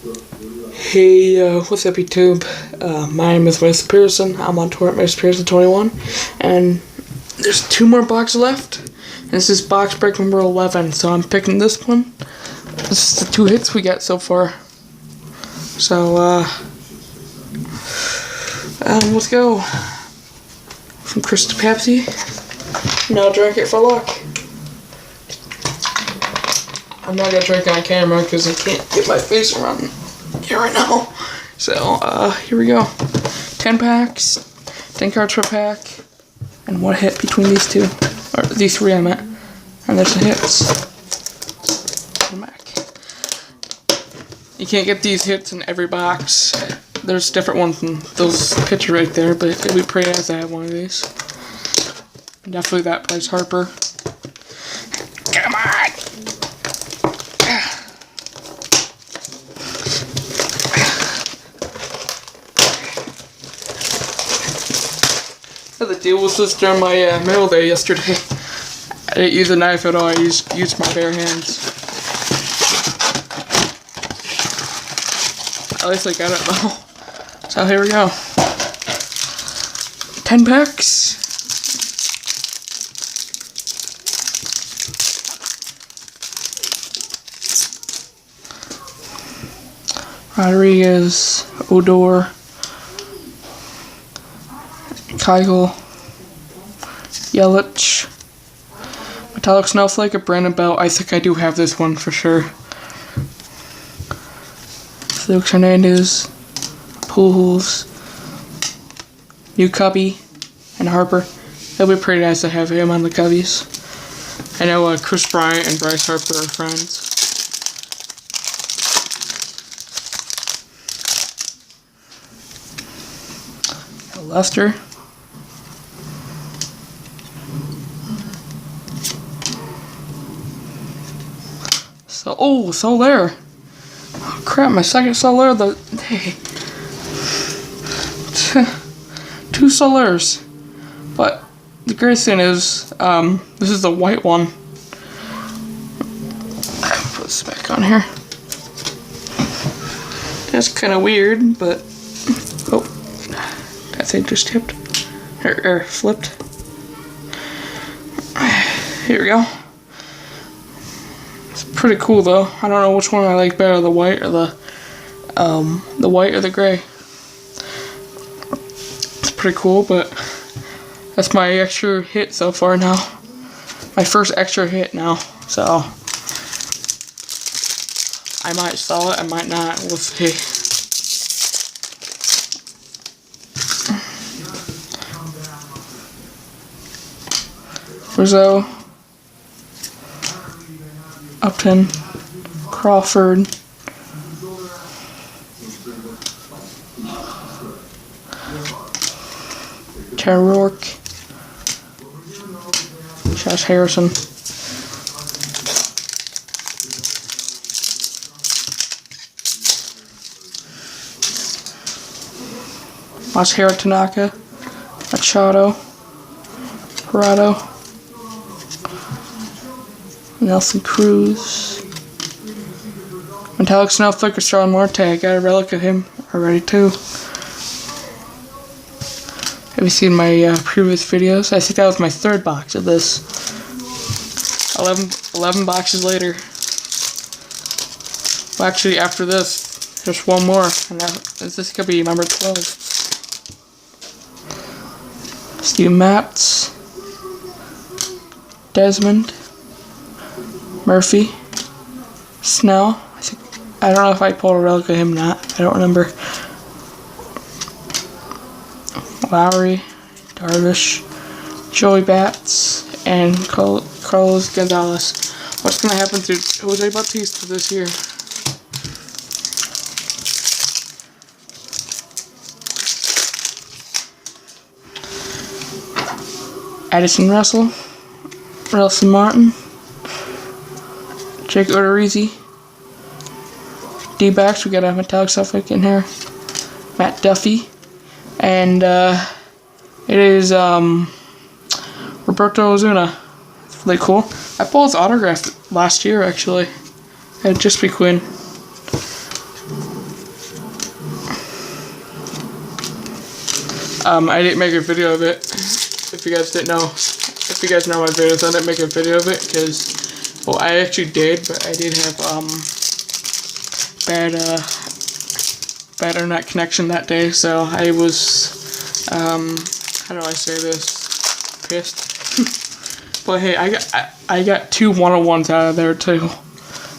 Hey, what's up YouTube? My name is Mason Pearson. I'm on tour at Mason Pearson 21, and there's 2 more boxes left. And this is box break number 11, so I'm picking this one. This is the 2 hits we got so far. So, let's go. From Chris to Pepsi. Now drink it for luck. I'm not gonna drink on camera because I can't get my face around here right now. So, here we go. 10 packs, 10 cards per pack, and 1 hit between these 2. Or these 3 I meant. And there's the hits. You can't get these hits in every box. There's different ones in those pictures right there, but it'd be pretty nice to have one of these. Definitely that Bryce Harper. Come on! The deal was this during my mail day yesterday. I didn't use a knife at all, I used my bare hands. At least I got it though. So here we go. 10 packs. Rodriguez, Odor, Keuchel, Yelich, Metallic Snowflake, a Brandon Belt. I think I do have this one for sure. Felix Hernandez, Pujols, New Cubby, and Harper. It'll be pretty nice to have him on the Cubbies. I know Chris Bryant and Bryce Harper are friends. Lester. Soler. Oh crap, my second Soler of the day. 2 Solers. But the great thing is, this is the white one. Put this back on here. That's kind of weird, but oh, that thing just tipped or flipped. Here we go. Pretty cool though. I don't know which one I like better, the white or the white or the gray. It's pretty cool, but that's my extra hit so far now. My first extra hit now. So I might sell it, I might not. We'll see. Rizzo, Upton, Crawford, Tara Rourke, Josh Harrison, Masahiro Tanaka, Machado, Parado, Nelson Cruz, Metallic Snowflake, Starling Marte. I got a relic of him already too. Have you seen my previous videos? I think that was my 3rd box of this. 11 boxes later. Well, actually, after this, there's 1 more, and this could be number 12. Steve Matz, Desmond, Murphy, Snell. I don't know if I pulled a relic of him or not. I don't remember. Lowry, Darvish, Joey Bats, and Carlos Gonzalez. What's going to happen to Jose Bautista this year? Addison Russell, Relson Martin, Jake Odorizzi, D-backs, we got a Metallic Snowflake in here, Matt Duffy, and it is Roberto Osuna. It's really cool. I pulled his autograph last year actually. It'd just be Quinn. I didn't make a video of it. If you guys didn't know, if you guys know my videos, I didn't make a video of it because, well, I actually did, but I did have bad internet connection that day, so I was how do I say this? Pissed. But hey, I got 2 101s out of there too.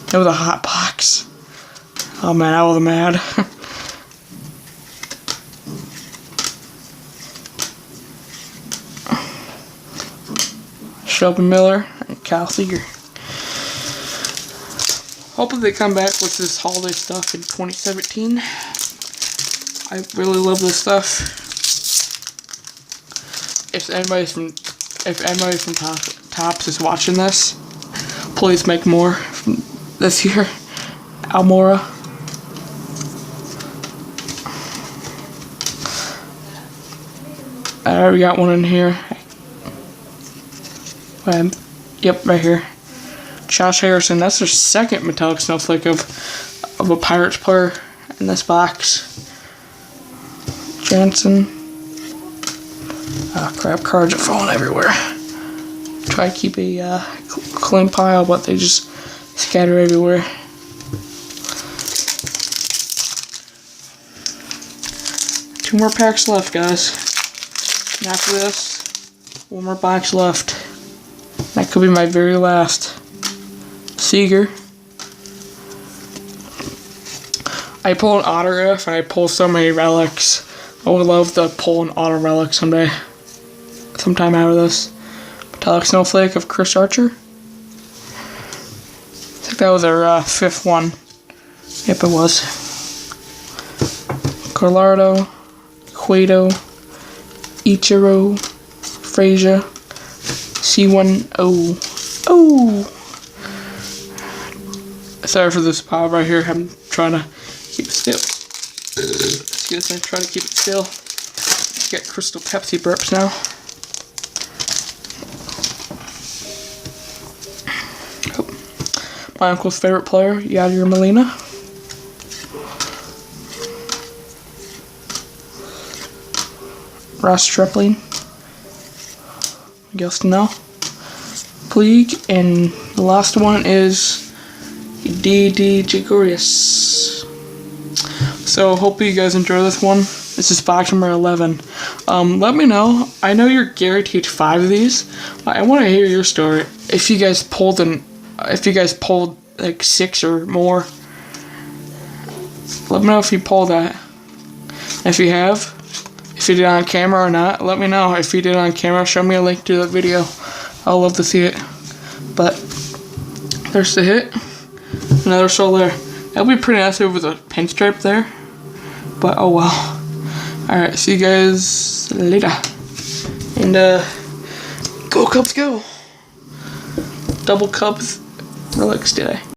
It was a hot box. Oh man, I was mad. Shelby Miller and Kyle Seager. Hopefully they come back with this holiday stuff in 2017. I really love this stuff. If anybody from Topps is watching this, please make more from this year. Almora. I already got one in here. Yep, right here. Josh Harrison. That's their second metallic snowflake of a Pirates player in this box. Jansen. Oh crap, cards are falling everywhere. Try to keep a clean pile, but they just scatter everywhere. Two more packs left, guys. And after this, one more box left. That could be my very last. Seager. I pull an autograph and I pull so many relics. I would love to pull an auto relic someday. Sometime out of this. Metallic Snowflake of Chris Archer. I think that was our 5th one. Yep, it was. Colorado, Cueto, Ichiro, Frazier, C1O. Oh! Sorry for this pile right here. I'm trying to keep it still. Excuse me, I'm trying to keep it still. Get Crystal Pepsi burps now. Oh. My uncle's favorite player, Yadier Molina. Ross Stripling. Miguel Snell. Puig. And the last one is D.D. Gregorius. So, hope you guys enjoy this one. This is box number 11. Let me know. I know you're guaranteed 5 of these. I want to hear your story. If you guys pulled like 6 or more, let me know if you pulled that. If you have, if you did it on camera or not, let me know. If you did it on camera, show me a link to the video. I'll love to see it. But there's the hit. Another soul there. That'll be pretty nice over the pinstripe there. But oh well. Alright, see you guys later. And go Cubs go. Double Cubs relics today.